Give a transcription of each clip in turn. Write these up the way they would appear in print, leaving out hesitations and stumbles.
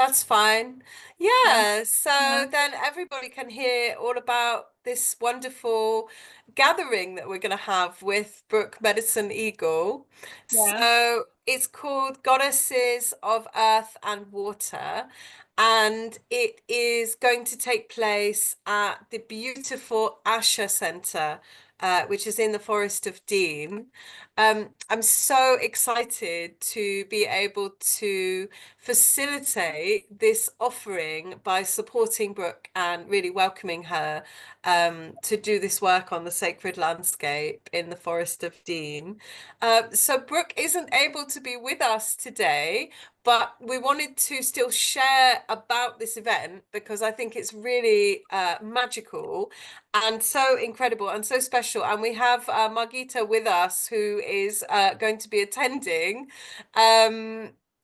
That's fine. Yeah, Yeah, so yeah, then everybody can hear all about this wonderful gathering that we're going to have with Brooke Medicine Eagle. yeah, So it's called Goddesses of Earth and Water, and it is going to take place at the beautiful Asha Centre, which is in the Forest of Dean. I'm so excited to be able to facilitate this offering by supporting Brooke and really welcoming her to do this work on the sacred landscape in the Forest of Dean. So Brooke isn't able to be with us today, but we wanted to still share about this event because I think it's really magical and so incredible and so special. And we have Margita with us, who is going to be attending.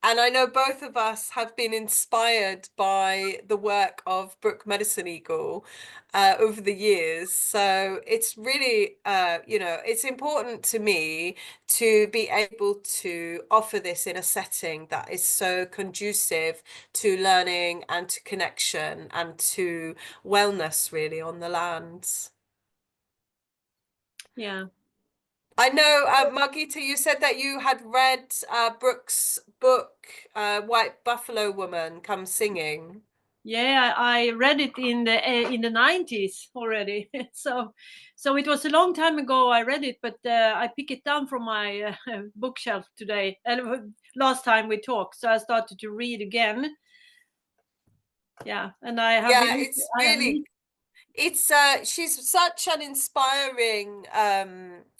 And I know both of us have been inspired by the work of Brooke Medicine Eagle over the years. So it's really, it's important to me to be able to offer this in a setting that is so conducive to learning and to connection and to wellness, really, on the lands. yeah. I know, Margita, you said that you had read Brooke's book, White Buffalo Woman Come Singing. Yeah, I read it in the 90s already. So it was a long time ago I read it, but I picked it down from my bookshelf today. Last time we talked, so I started to read again. Yeah, and I have Yeah, been. it's I have, really it's she's such an inspiring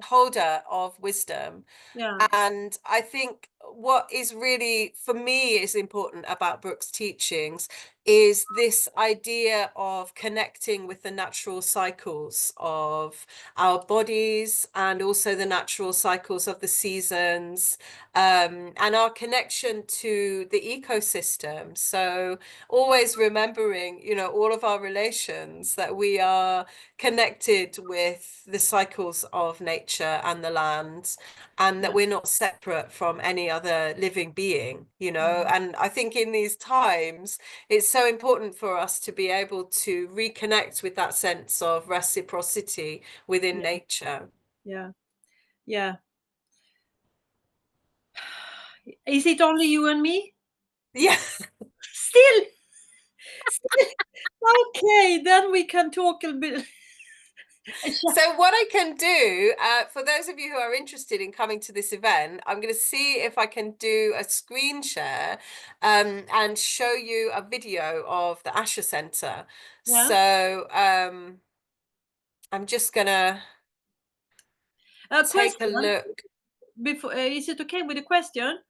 holder of wisdom. yeah, And I think what is really, for me, is important about Brooke's teachings is this idea of connecting with the natural cycles of our bodies and also the natural cycles of the seasons, and our connection to the ecosystem. So always remembering, all of our relations, that we are connected with the cycles of nature and the land, and that yeah, we're not separate from any other living being, mm, and I think in these times it's so important for us to be able to reconnect with that sense of reciprocity within yeah, nature. yeah, yeah. Is it only you and me? Yeah. Still, still. Okay, then we can talk a bit. So what I can do, for those of you who are interested in coming to this event, I'm going to see if I can do a screen share, and show you a video of the Asha Centre. Yeah. So I'm just gonna A take a question look. before. Is it okay with the question?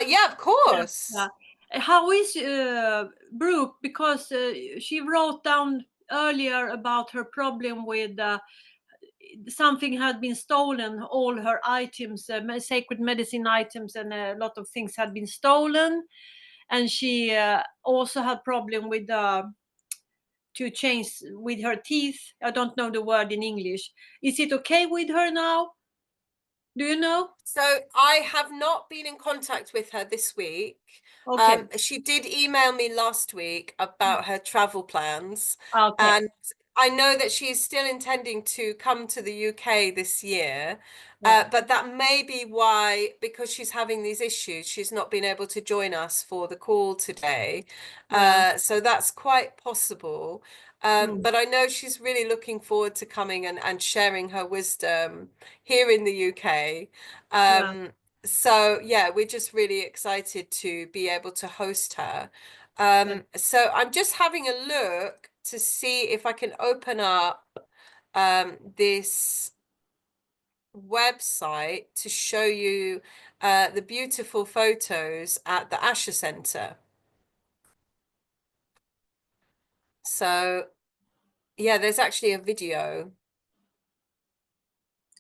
Yeah, of Yeah. course. Yeah. How is Brooke? Because she wrote down earlier about her problem with something had been stolen. All her items, sacred medicine items, and a lot of things had been stolen. And she also had problem with to change with her teeth. I don't know the word in English. Is it okay with her now? Do you know? So I have not been in contact with her this week. Okay. She did email me last week about her travel plans, Okay. and I know that she is still intending to come to the UK this year. Yeah. But that may be why, because she's having these issues, she's not been able to join us for the call today. Yeah. So that's quite possible. Mm. But I know she's really looking forward to coming and sharing her wisdom here in the UK. Yeah. So yeah, we're just really excited to be able to host her. Yeah. So I'm just having a look to see if I can open up this website to show you the beautiful photos at the Asha Centre. So yeah, there's actually a video.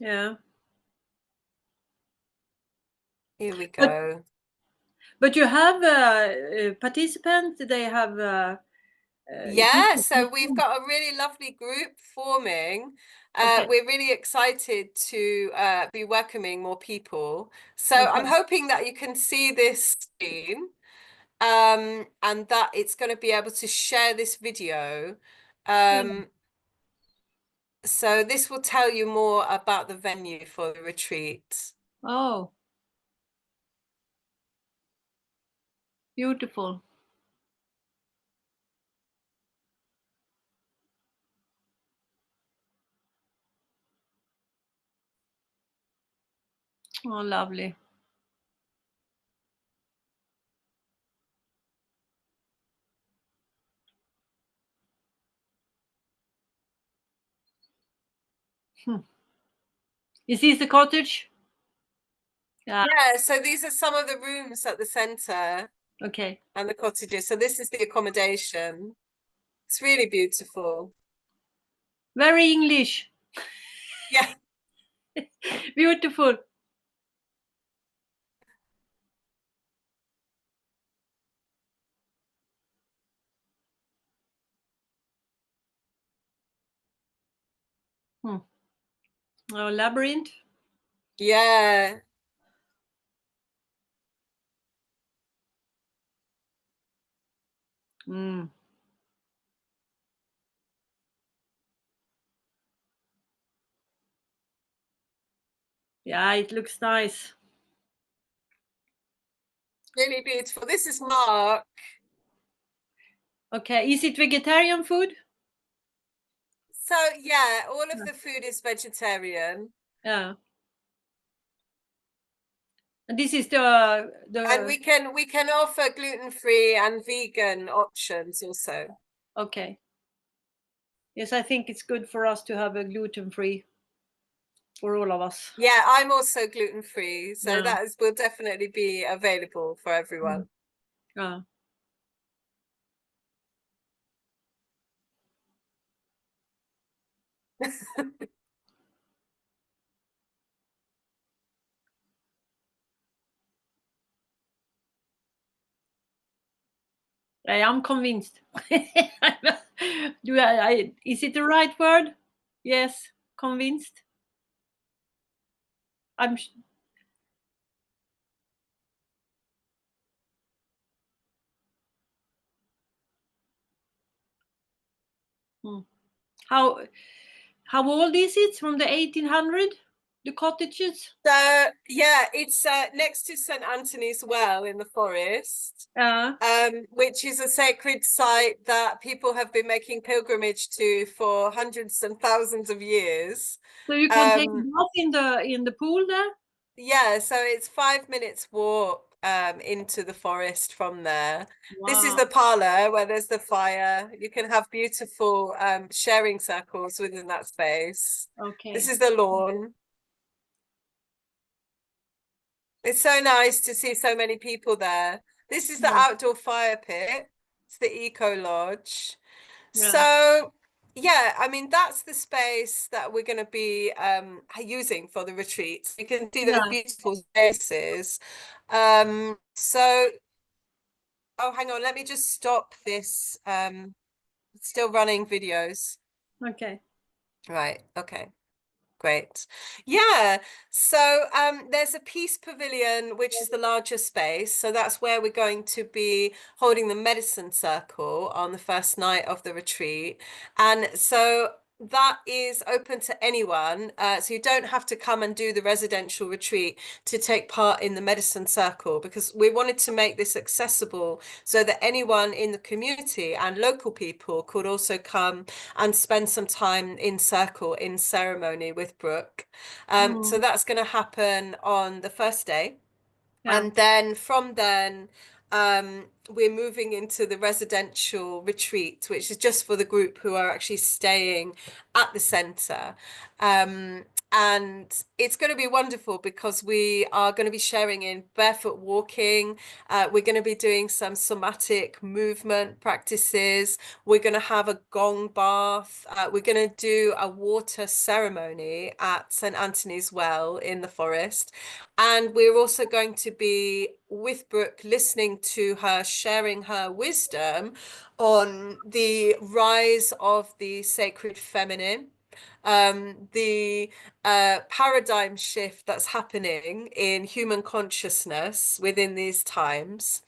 Yeah. Here we But go. but you have participants. They have. It Yeah, so we've is. got a really lovely group forming. Okay. We're really excited to be welcoming more people. So I'm Okay. hoping that you can see this screen. and that it's going to be able to share this video. Yeah. So this will tell you more about the venue for the retreat. Oh, beautiful. Oh, lovely. Hmm. Is this the cottage? Yeah. Yeah, so these are some of the rooms at the centre Okay. and the cottages. So this is the accommodation. It's really beautiful. Very English. Yeah. Beautiful. Hmm. Oh, labyrinth. Yeah. Mm. Yeah, it looks nice. Really beautiful. This is Mark. Okay. Is it vegetarian food? So yeah, all of the food is vegetarian. Yeah. And this is And the we can offer gluten-free and vegan options also. okay. Yes, I think it's good for us to have a gluten-free for all of us. Yeah, I'm also gluten-free, so Yeah. that will definitely be available for Mm. everyone. Yeah. I am convinced. Is it the right word? Yes, convinced. I'm. Hmm. How how old is it? From the 1800? The cottages? So yeah, it's next to St. Anthony's Well in the forest, which is a sacred site that people have been making pilgrimage to for hundreds and thousands of years. So you can take a Um, bath in the pool there? yeah, so it's 5 minutes walk into the forest from there. This is Wow. the parlor where there's the fire. You can have beautiful sharing circles within that space. This Okay. is the lawn. It's so nice to see so many people there. This is the Yeah. outdoor fire pit. It's the Eco Lodge. Yeah. So, yeah, I mean, that's the space that we're going to be using for the retreat. You can see those Yeah. beautiful spaces. So, oh, hang on, let me just stop this. It's still running videos. Okay. Right, okay. Great. Yeah. So there's a peace pavilion, which is the larger space. So that's where we're going to be holding the medicine circle on the first night of the retreat. And so that is open to anyone. So you don't have to come and do the residential retreat to take part in the medicine circle, because we wanted to make this accessible so that anyone in the community and local people could also come and spend some time in circle in ceremony with Brooke. So Mm. that's going to happen on the first day. Yeah. And then from then, we're moving into the residential retreat, which is just for the group who are actually staying at the centre. And it's going to be wonderful because we are going to be sharing in barefoot walking. We're going to be doing some somatic movement practices. We're going to have a gong bath. We're going to do a water ceremony at St. Anthony's Well in the forest. And we're also going to be with Brooke, listening to her, sharing her wisdom on the rise of the sacred feminine, the paradigm shift that's happening in human consciousness within these times.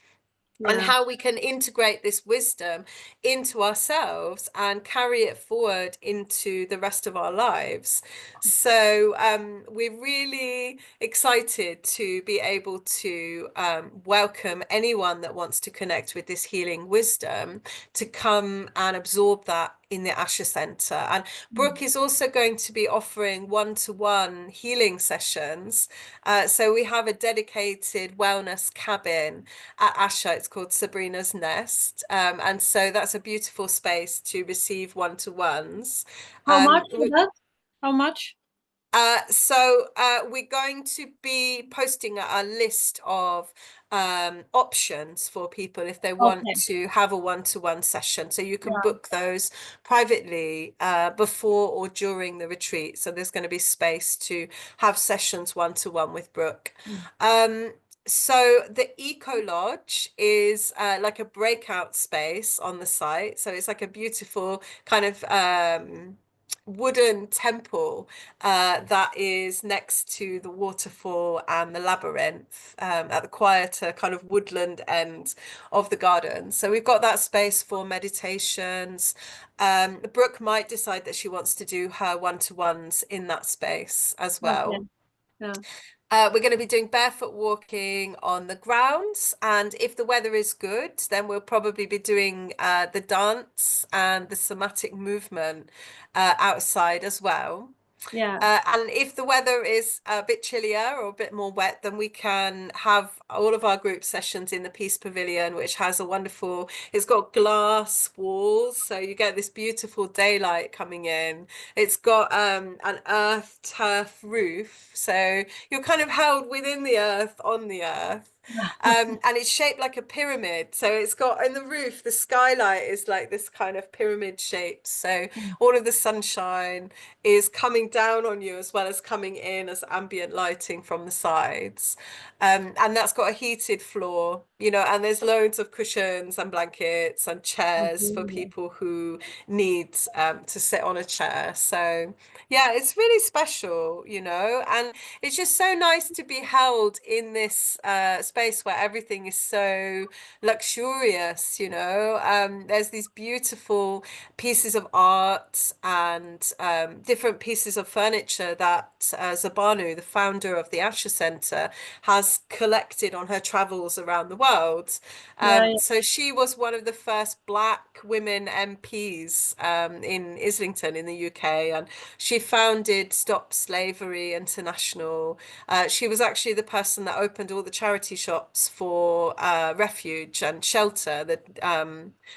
and Yeah. how we can integrate this wisdom into ourselves and carry it forward into the rest of our lives. So we're really excited to be able to welcome anyone that wants to connect with this healing wisdom to come and absorb that in the Asha Centre. And Mm. Brooke is also going to be offering one-to-one healing sessions. So we have a dedicated wellness cabin at Asha. It's called Sabrina's Nest. And so that's a beautiful space to receive one-to-ones. How much for We that? How much? we're going to be posting a list of options for people if they want Okay. to have a one-to-one session. So you can Yeah. book those privately before or during the retreat. So there's going to be space to have sessions one-to-one with Brooke. Mm. Um, so the Eco Lodge is like a breakout space on the site. So it's like a beautiful kind of wooden temple that is next to the waterfall and the labyrinth at the quieter kind of woodland end of the garden. So we've got that space for meditations. Brooke might decide that she wants to do her one-to-ones in that space as Okay. well. Yeah. We're going to be doing barefoot walking on the grounds, and if the weather is good, then we'll probably be doing the dance and the somatic movement outside as well. Yeah. And if the weather is a bit chillier or a bit more wet, then we can have all of our group sessions in the Peace Pavilion, which has a wonderful, it's got glass walls, so you get this beautiful daylight coming in. It's got an earth turf roof, so you're kind of held within the earth, on the earth. And it's shaped like a pyramid. So it's got in the roof, the skylight is like this kind of pyramid shape. So all of the sunshine is coming down on you as well as coming in as ambient lighting from the sides. And that's got a heated floor, you know, and there's loads of cushions and blankets and chairs for Okay. people who need to sit on a chair. So yeah, it's really special, you know, and it's just so nice to be held in this space where everything is so luxurious, you know. There's these beautiful pieces of art and different pieces of furniture that Zabanu, the founder of the Asha Centre, has collected on her travels around the world. Yeah. Yeah. So she was one of the first Black women MPs in Islington in the UK, and she founded Stop Slavery International. She was actually the person that opened all the charity shops for refuge and shelter, the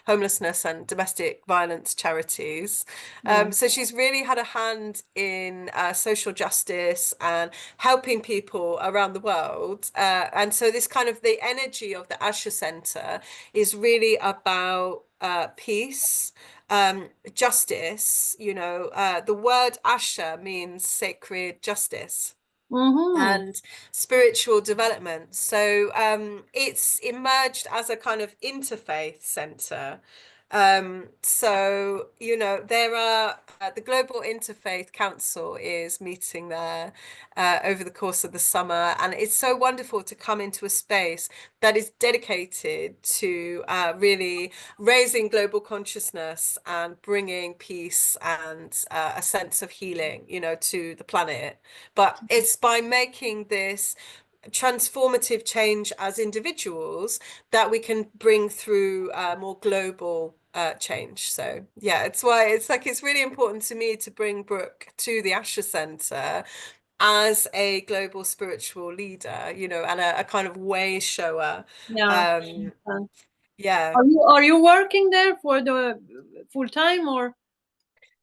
homelessness and domestic violence charities. Yeah. So she's really had a hand in social justice and helping people around the world. And so this kind of the energy of the Asha Centre is really about peace, justice. You know, the word Asha means sacred justice Mm-hmm. and spiritual development. So it's emerged as a kind of interfaith center. So, you know, there are the Global Interfaith Council is meeting there over the course of the summer, and it's so wonderful to come into a space that is dedicated to really raising global consciousness and bringing peace and a sense of healing, you know, to the planet. But it's by making this transformative change as individuals that we can bring through more global change. So yeah, it's why it's like it's really important to me to bring Brooke to the Asha Centre as a global spiritual leader, you know, and a kind of way shower. Yeah. Um, yeah. Are you working there for the full time or?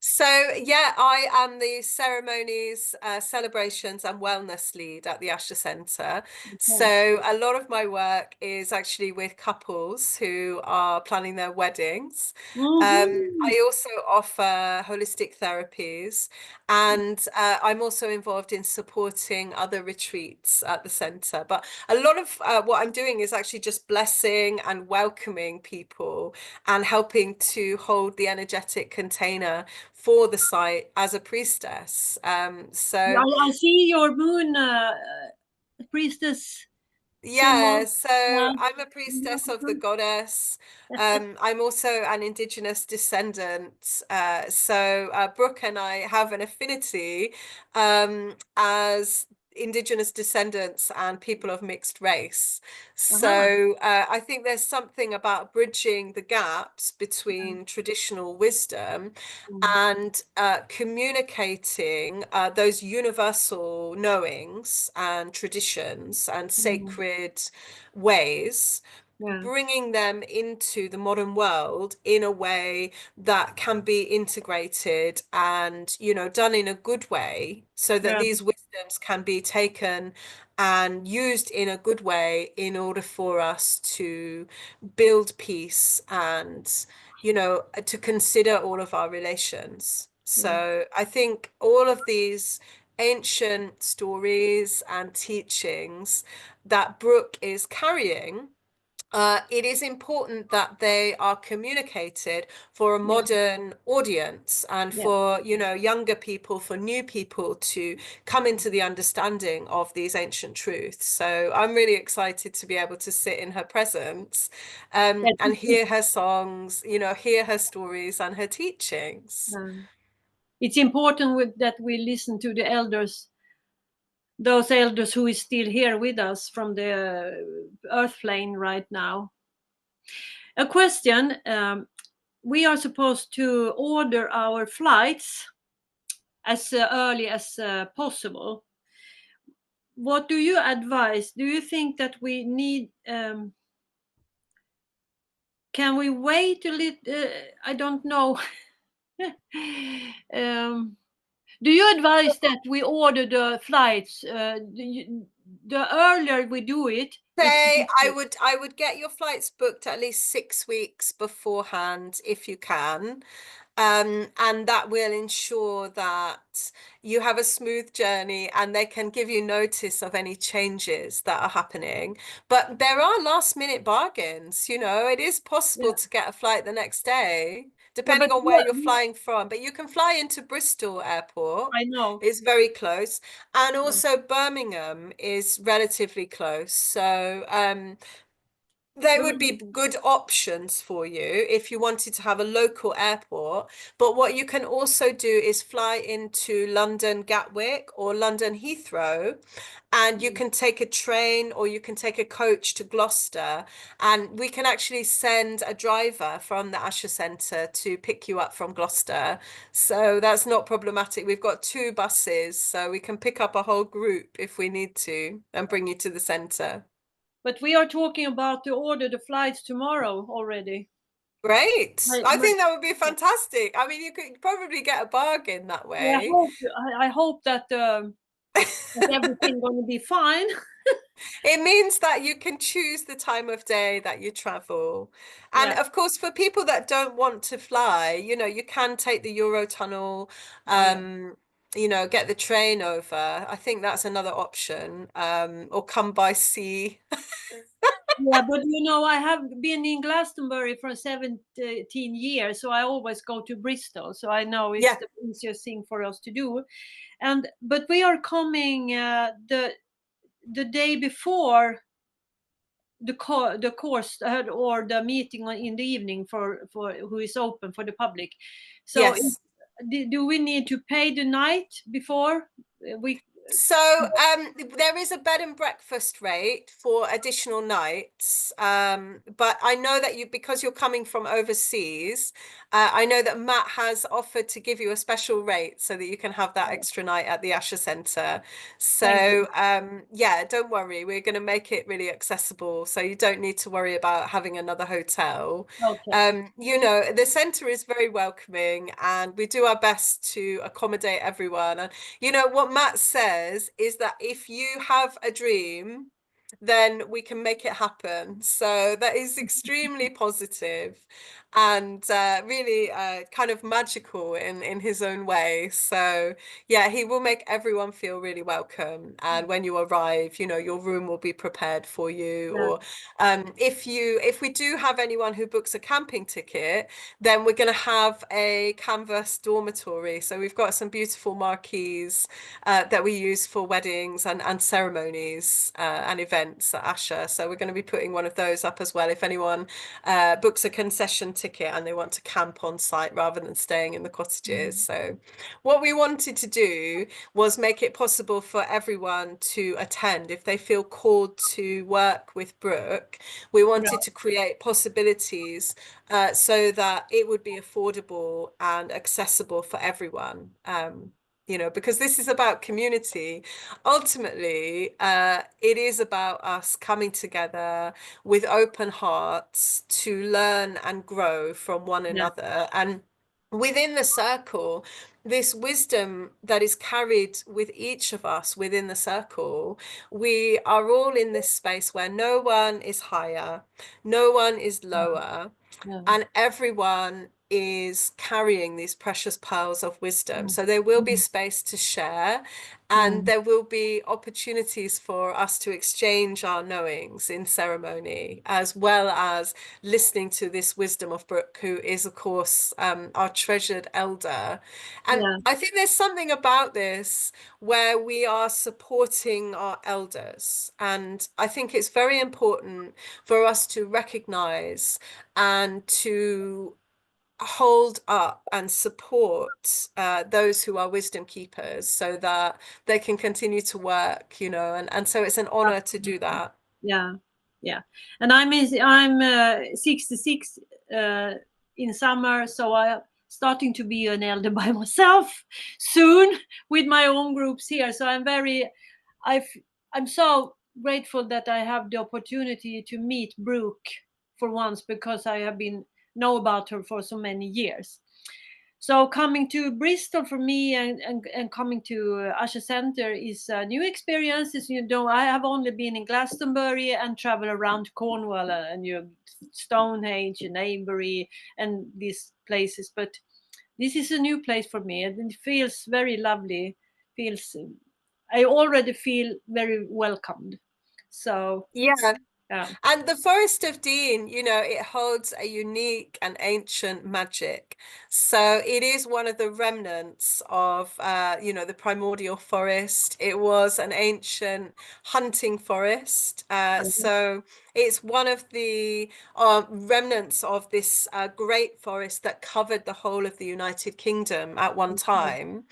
So, yeah, I am the ceremonies, celebrations, and wellness lead at the Asha Centre. Okay. So, a lot of my work is actually with couples who are planning their weddings. Mm-hmm. I also offer holistic therapies, and I'm also involved in supporting other retreats at the centre. But a lot of what I'm doing is actually just blessing and welcoming people and helping to hold the energetic container for the site as a priestess. Yeah, I see your moon priestess. Yeah, so Yeah. I'm a priestess of the goddess. I'm also an indigenous descendant. Brooke and I have an affinity as indigenous descendants and people of mixed race. Uh-huh. I think there's something about bridging the gaps between traditional wisdom Mm. and communicating those universal knowings and traditions and Mm. sacred ways, Yeah. bringing them into the modern world in a way that can be integrated and, done in a good way so that Yeah. these wisdoms can be taken and used in a good way in order for us to build peace and to consider all of our relations. Yeah. So I think all of these ancient stories and teachings that Brooke is carrying, it is important that they are communicated for a Yeah. modern audience and Yeah. for, younger people, for new people to come into the understanding of these ancient truths. So I'm really excited to be able to sit in her presence, and That- hear her songs, hear her stories and her teachings. it's important that we listen to the elders, those elders who is still here with us from the earth plane right now. A question. We are supposed to order our flights as early as possible. What do you advise? Do you think that we need, can we wait a little? I don't know. um, do you advise that we order the flights? The earlier we do it, it's Say I better. would I would get your flights booked at least 6 weeks beforehand if you can. And that will ensure that you have a smooth journey and they can give you notice of any changes that are happening. But there are last minute bargains, it is possible Yeah, to get a flight the next day, yeah, but depending on where you're flying from. But you can fly into Bristol Airport, I know. it's very close. And Yeah. also Birmingham is relatively close. So they But would be good options for you if you wanted to have a local airport. But what you can also do is fly into London Gatwick or London Heathrow, and you can take a train or you can take a coach to Gloucester, and we can actually send a driver from the Asha Centre to pick you up from Gloucester. So that's not problematic. We've got 2 buses, so we can pick up a whole group if we need to and bring you to the centre. we are talking about to order the flights tomorrow already. Great. My, I my, think that would be fantastic. I mean, you could probably get a bargain that yeah, way. I hope that everything going to be fine. It means that you can choose the time of day that you travel. And Yeah, of course, for people that don't want to fly, you can take the Eurotunnel, yeah. get the train over. I think that's another option, or come by sea. Yeah, but I have been in Glastonbury for 17 years, so I always go to Bristol. So I know it's Yeah. the easiest thing for us to do. And but we are coming the day before the course or the meeting in the evening for who is open for the public. So Yes. do we need to pay the night before we? There is a bed and breakfast rate for additional nights. But I know that because you're coming from overseas, I know that Matt has offered to give you a special rate so that you can have that extra night at the Asha Centre. Thank you. Yeah, don't worry. We're going to make it really accessible, so you don't need to worry about having another hotel. Okay. The centre is very welcoming, and we do our best to accommodate everyone. And what Matt says is that if you have a dream, then we can make it happen. So that is extremely positive and really kind of magical in his own way. So yeah, he will make everyone feel really welcome. And when you arrive, your room will be prepared for you. Yeah. Or if we do have anyone who books a camping ticket, then we're going to have a canvas dormitory. So we've got some beautiful marquees that we use for weddings and ceremonies and events. events at Asha. So we're going to be putting one of those up as well if anyone books a concession ticket and they want to camp on site rather than staying in the cottages. So what we wanted to do was make it possible for everyone to attend if they feel called to work with Brooke. We wanted to create possibilities so that it would be affordable and accessible for everyone. Because this is about community. Ultimately, it is about us coming together with open hearts to learn and grow from one Yeah. another. And within the circle, this wisdom that is carried with each of us within the circle, we are all in this space where no one is higher, no one is lower, Yeah. and everyone is carrying these precious pearls of wisdom. Mm. So there will be Mm. space to share, and Mm. there will be opportunities for us to exchange our knowings in ceremony, as well as listening to this wisdom of Brooke, who is, of course, our treasured elder. And Yeah. I think there's something about this where we are supporting our elders. And I think it's very important for us to recognize and to hold up and support those who are wisdom keepers so that they can continue to work, and so it's an honor to do that. Yeah, yeah. And I'm 66 uh, in summer, so I'm starting to be an elder by myself soon with my own groups here. So I've, I'm so grateful that I have the opportunity to meet Brooke for once, because I have been know about her for so many years. So coming to Bristol for me, and coming to Asha Centre is a new experience. As you know, I have only been in Glastonbury and travel around Cornwall and Stonehenge and Avebury and these places. But this is a new place for me, and it feels very lovely. Feels I already feel very welcomed. So Yeah. yeah. And the Forest of Dean, it holds a unique and ancient magic. So it is one of the remnants of, the primordial forest. It was an ancient hunting forest. So it's one of the remnants of this great forest that covered the whole of the United Kingdom at one time.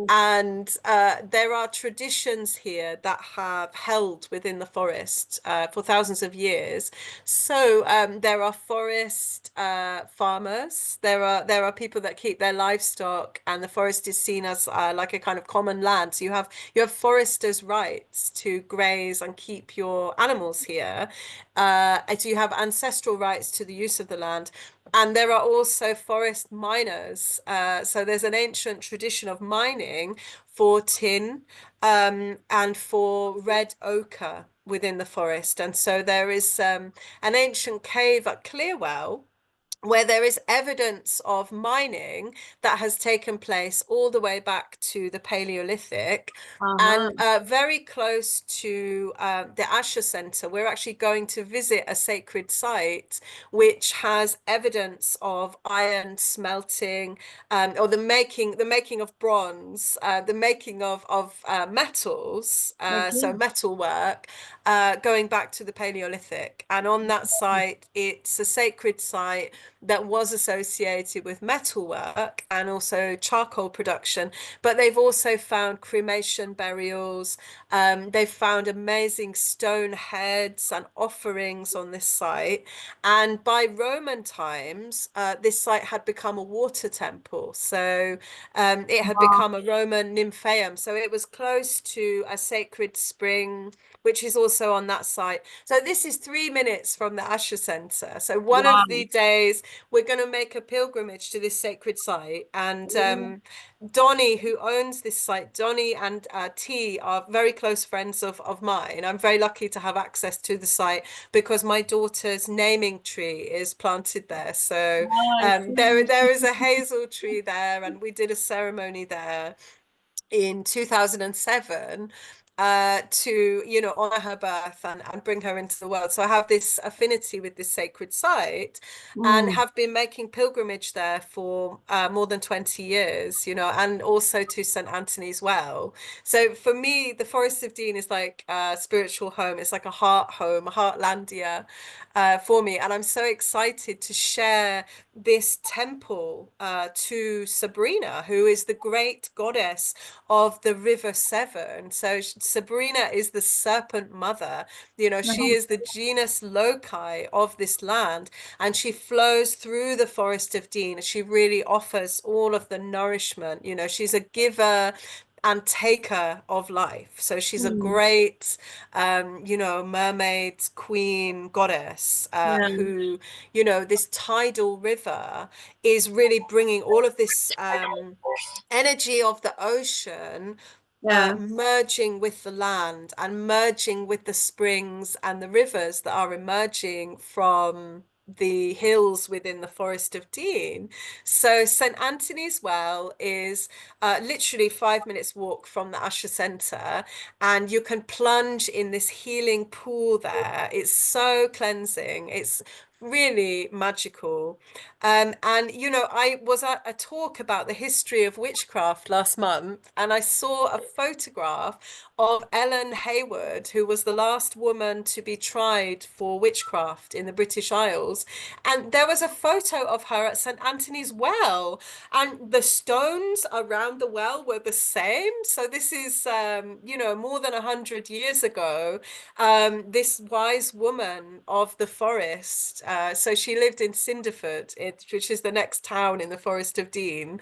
And there are traditions here that have held within the forest for thousands of years. So there are forest farmers. There are people that keep their livestock, and the forest is seen as like a kind of common land. So you have foresters' rights to graze and keep your animals here. And so you have ancestral rights to the use of the land. And there are also forest miners. So there's an ancient tradition of mining for tin and for red ochre within the forest. And so there is an ancient cave at Clearwell where there is evidence of mining that has taken place all the way back to the Paleolithic. Uh-huh. And very close to the Asha Centre, we're actually going to visit a sacred site which has evidence of iron smelting, or the making of bronze, the making of metals, so Okay. metal work, going back to the Paleolithic. And on that site, it's a sacred site that was associated with metalwork and also charcoal production, but they've also found cremation burials. They've found amazing stone heads and offerings on this site. And by Roman times, this site had become a water temple. So it had Wow. become a Roman nymphaeum. So it was close to a sacred spring, which is also on that site. So this is 3 minutes from the Asha Centre. So one of Wow. the days we're going to make a pilgrimage to this sacred site. And Mm. Donnie, who owns this site, Donnie and T are very close friends of mine. I'm very lucky to have access to the site because my daughter's naming tree is planted there. So I see. there is a hazel tree there, and we did a ceremony there in 2007. to, honor her birth and bring her into the world. So I have this affinity with this sacred site and Mm. have been making pilgrimage there for more than 20 years, and also to St. Anthony's Well. So for me, the Forest of Dean is like a spiritual home. It's like a heart home, a heartlandia for me. And I'm so excited to share this temple to Sabrina, who is the great goddess of the River Severn. So Sabrina is the serpent mother. She Uh-huh. is the genus loci of this land, and she flows through the Forest of Dean. She really offers all of the nourishment. She's a giver and taker of life. So she's a Mm. great, mermaid queen goddess Yeah. who, this tidal river is really bringing all of this energy of the ocean Yeah. merging with the land and merging with the springs and the rivers that are emerging from the hills within the Forest of Dean. So St. Anthony's Well is literally 5 minutes walk from the Asha Centre, and you can plunge in this healing pool there. It's so cleansing. It's really magical. And I was at a talk about the history of witchcraft last month, and I saw a photograph of Ellen Hayward, who was the last woman to be tried for witchcraft in the British Isles. And there was a photo of her at St. Anthony's Well, and the stones around the well were the same. So this is, more than 100 years ago. This wise woman of the forest. So she lived in Cinderford, which is the next town in the Forest of Dean,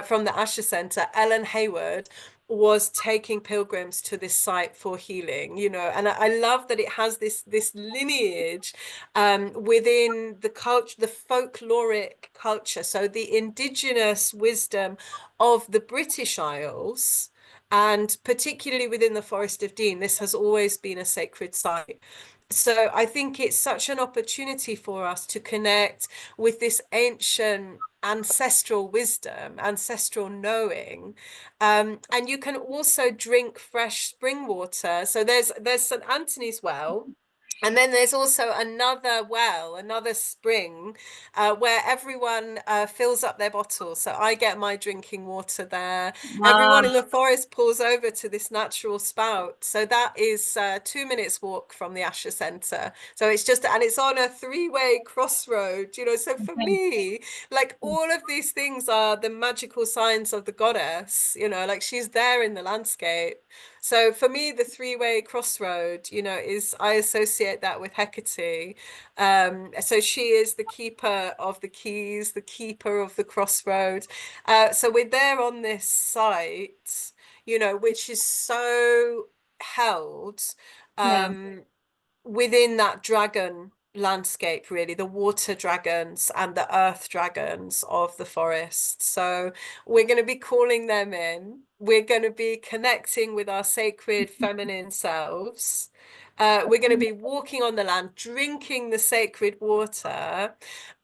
from the Asha Centre. Ellen Hayward was taking pilgrims to this site for healing, and I love that it has this lineage within the culture, the folkloric culture. So the indigenous wisdom of the British Isles, and particularly within the Forest of Dean, this has always been a sacred site. So I think it's such an opportunity for us to connect with this ancient ancestral wisdom, ancestral knowing. And you can also drink fresh spring water. So there's St. Anthony's Well. And then there's also another well, another spring, where everyone fills up their bottles. So I get my drinking water there. Wow. Everyone in the forest pulls over to this natural spout. So that is 2 minutes walk from the Asher Centre. So and it's on a three-way crossroad, So for Okay. me, like all of these things are the magical signs of the goddess, like she's there in the landscape. So for me, the three-way crossroad, is I associate that with Hecate. So she is the keeper of the keys, the keeper of the crossroad. So we're there on this site, which is so held. Yeah. Um, Within that dragon landscape, really, the water dragons and the earth dragons of the forest. So we're going to be calling them in. We're going to be connecting with our sacred feminine selves. We're going to be walking on the land, drinking the sacred water,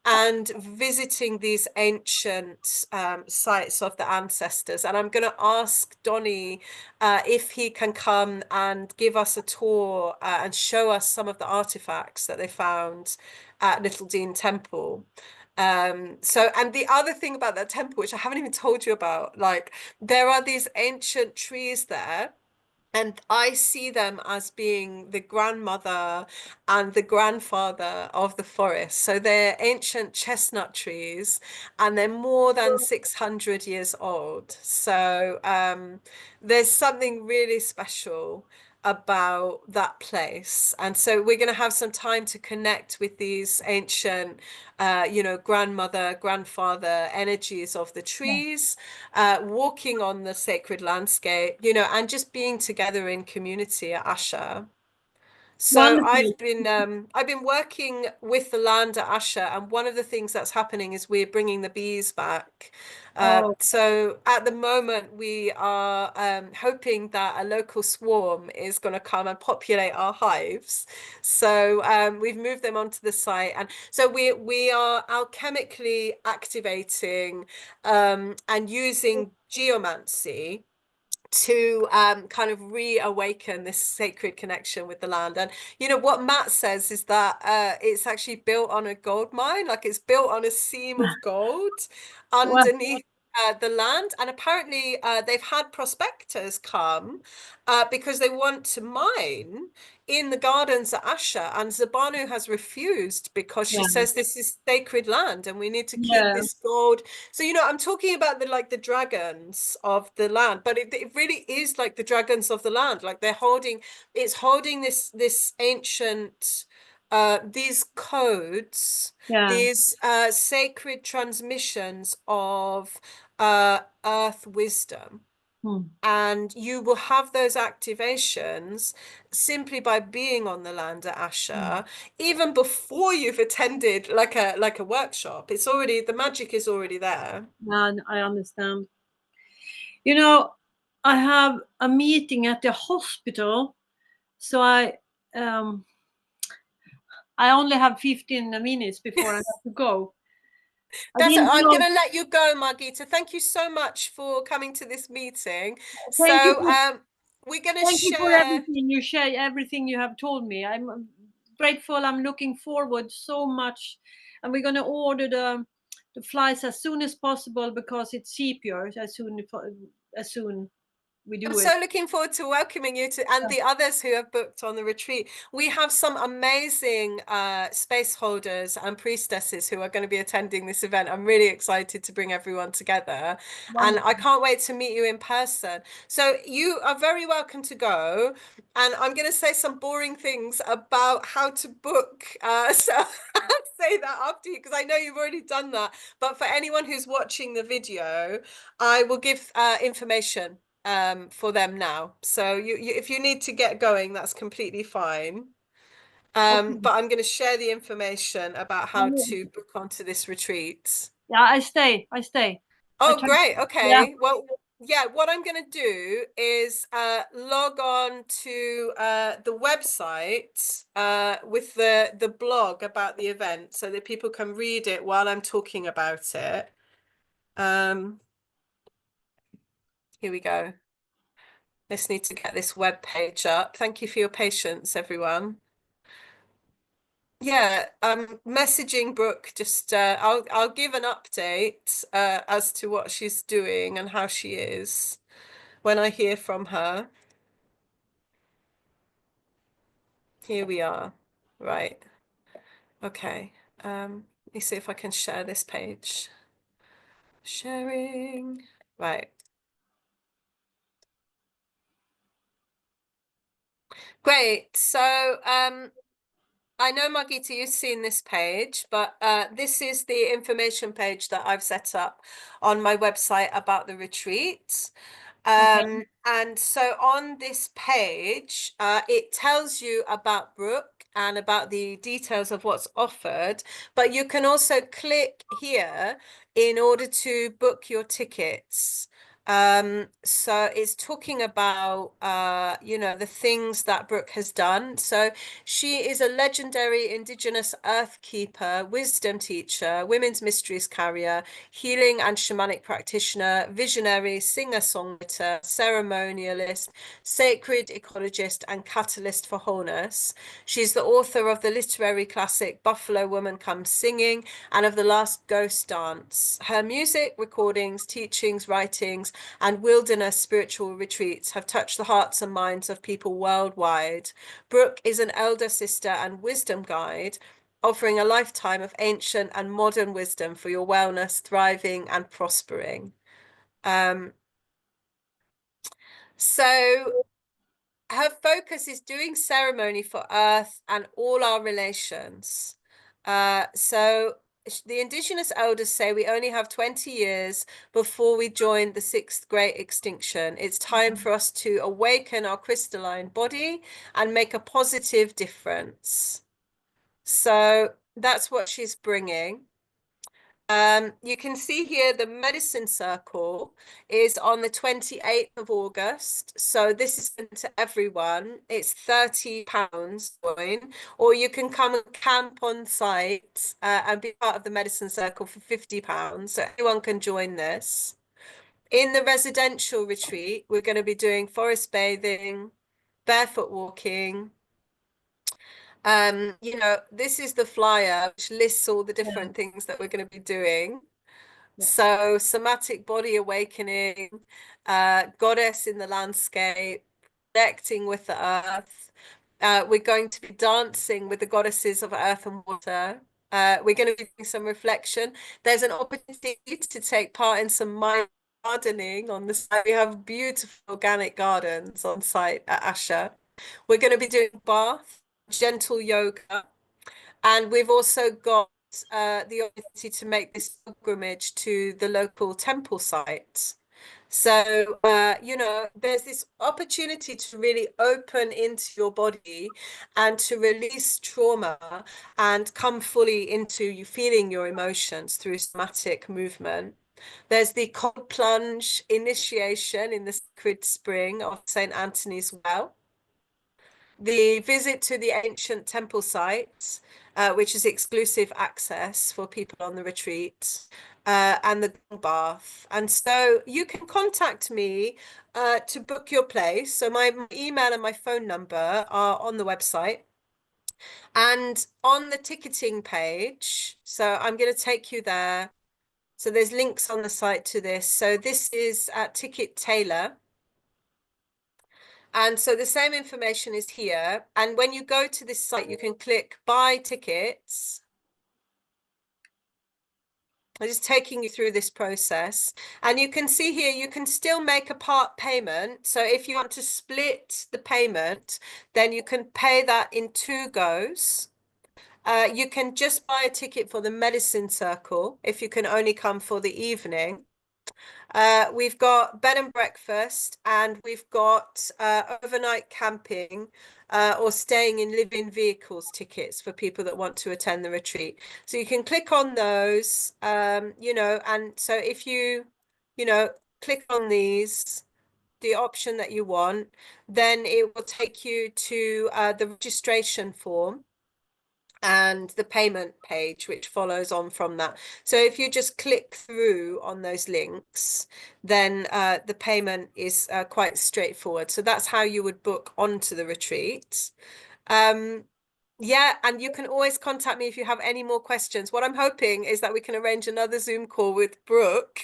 and visiting these ancient sites of the ancestors. And I'm going to ask Donny if he can come and give us a tour and show us some of the artifacts that they found at Little Dean Temple. And the other thing about that temple, which I haven't even told you about, like there are these ancient trees there. And I see them as being the grandmother and the grandfather of the forest. So they're ancient chestnut trees, and they're more than 600 years old. So there's something really special about that place. And so we're going to have some time to connect with these ancient, grandmother, grandfather energies of the trees, walking on the sacred landscape, and just being together in community at Asha. So Wonderful. I've been working with the land at Asha, and one of the things that's happening is we're bringing the bees back. Oh, So at the moment we are hoping that a local swarm is going to come and populate our hives. So we've moved them onto the site, and so we are alchemically activating and using geomancy to kind of reawaken this sacred connection with the land. And you know what Matt says is that it's actually built on a gold mine, like it's built on a seam of gold Well, underneath the land. And apparently they've had prospectors come because they want to mine in the gardens at Asha, and Zabanu has refused because she yeah, says this is sacred land and we need to keep yeah, this gold. So, you know, I'm talking about the like the dragons of the land, but it really is like the dragons of the land. Like they're holding, it's holding this ancient these codes, yeah. these sacred transmissions of earth wisdom. Hmm. And you will have those activations simply by being on the land at Hmm. Asha, even before you've attended like a workshop. It's already, the magic is already there. Yeah, I understand. You know, I have a meeting at the hospital, so um I only have 15 minutes before I have to go. I That's it. didn't I'm going know. to let you go, Margita. Thank you so much for coming to this meeting. Thank you So, for we're going to thank you for share. everything you share, everything you have told me. I'm grateful. I'm looking forward so much, and we're gonna order the flights as soon as possible because it's cheaper as soon we I'm do it. so looking forward to welcoming you to and the others who have booked on the retreat. We have some amazing space holders and priestesses who are going to be attending this event. I'm really excited to bring everyone together, and I Wonderful. can't wait to meet you in person. So you are very welcome to go, and I'm going to say some boring things about how to book. So I'll say that after you because I know you've already done that. But for anyone who's watching the video, I will give information for them now. So if you need to get going, that's completely fine. Okay. But I'm going to share the information about I how will. to book onto this retreat. Yeah, I stay. I stay. I Oh, try. great. Yeah. Okay. Well, yeah, what I'm going to do is log on to the website with the blog about the event so that people can read it while I'm talking about it. Um, Here we go. Let's need to get this web page up. Thank you for your patience, everyone. Yeah, messaging Brooke. Just I'll give an update as to what she's doing and how she is when I hear from her. Here we are. Right. Okay. Let me see if I can share this page. Sharing. Right. Great. So I know, Margita, you've seen this page, but this is the information page that I've set up on my website about the retreat. Okay. And so on this page, it tells you about Brooke and about the details of what's offered, but you can also click here in order to book your tickets. So it's talking about, you know, the things that Brooke has done. So she is a legendary Indigenous earth keeper, wisdom teacher, women's mysteries carrier, healing and shamanic practitioner, visionary, singer-songwriter, ceremonialist, sacred ecologist, and catalyst for wholeness. She's the author of the literary classic Buffalo Woman Comes Singing and of The Last Ghost Dance. Her music, recordings, teachings, writings, and wilderness spiritual retreats have touched the hearts and minds of people worldwide. Brooke is an elder sister and wisdom guide, offering a lifetime of ancient and modern wisdom for your wellness, thriving, and prospering. Um, so her focus is doing ceremony for Earth and all our relations. So the Indigenous elders say we only have 20 years before we join the sixth great extinction. It's time for us to awaken our crystalline body and make a positive difference. So that's what she's bringing. You can see here the medicine circle is on the 28th of August. So this is sent to everyone. It's £30 join, or you can come and camp on site and be part of the medicine circle for £50. So anyone can join this. In the residential retreat, we're going to be doing forest bathing, barefoot walking. This is the flyer which lists all the Yeah, different things that we're going to be doing. yeah. So, somatic body awakening, goddess in the landscape, connecting with the earth. We're going to be dancing with the goddesses of earth and water. We're going to be doing some reflection. There's an opportunity to take part in some mind gardening on the site. We have beautiful organic gardens on site at Asha. We're going to be doing bath, gentle yoga, and we've also got the opportunity to make this pilgrimage to the local temple site. So, there's this opportunity to really open into your body and to release trauma and come fully into you feeling your emotions through somatic movement. There's the cold plunge initiation in the sacred spring of St. Anthony's Well, the visit to the ancient temple sites, which is exclusive access for people on the retreat, and the bath. And so you can contact me to book your place. So my email and my phone number are on the website. And on the ticketing page, so I'm going to take you there. So there's links on the site to this. So this is at Ticket Tailor. And so the same information is here. And when you go to this site, you can click buy tickets. I'm just taking you through this process. And you can see here, you can still make a part payment. So if you want to split the payment, then you can pay that in two goes. You can just buy a ticket for the medicine circle if you can only come for the evening. We've got bed and breakfast, and we've got overnight camping or staying in living vehicles tickets for people that want to attend the retreat. So you can click on those, and so if you click on these, the option that you want, then it will take you to the registration form and the payment page, which follows on from that. So if you just click through on those links, then the payment is quite straightforward. So that's how you would book onto the retreat. Yeah, and you can always contact me if you have any more questions. What I'm hoping is that we can arrange another Zoom call with Brooke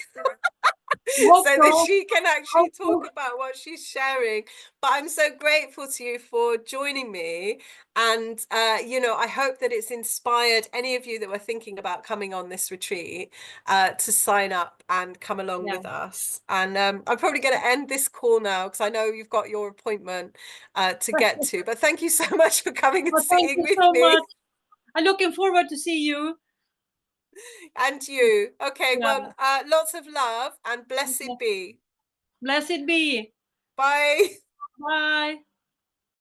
Hope so that so. she can actually Hope talk so. about what she's sharing. But I'm so grateful to you for joining me. And, I hope that it's inspired any of you that were thinking about coming on this retreat to sign up and come along Yeah. with us. And I'm probably going to end this call now because I know you've got your appointment to get to. But thank you so much for coming and Well, thank sitting you with so me. much. I'm looking forward to see you. And you. Okay, well, Yeah. lots of love and blessed Yeah. be. Blessed be. Bye. Bye.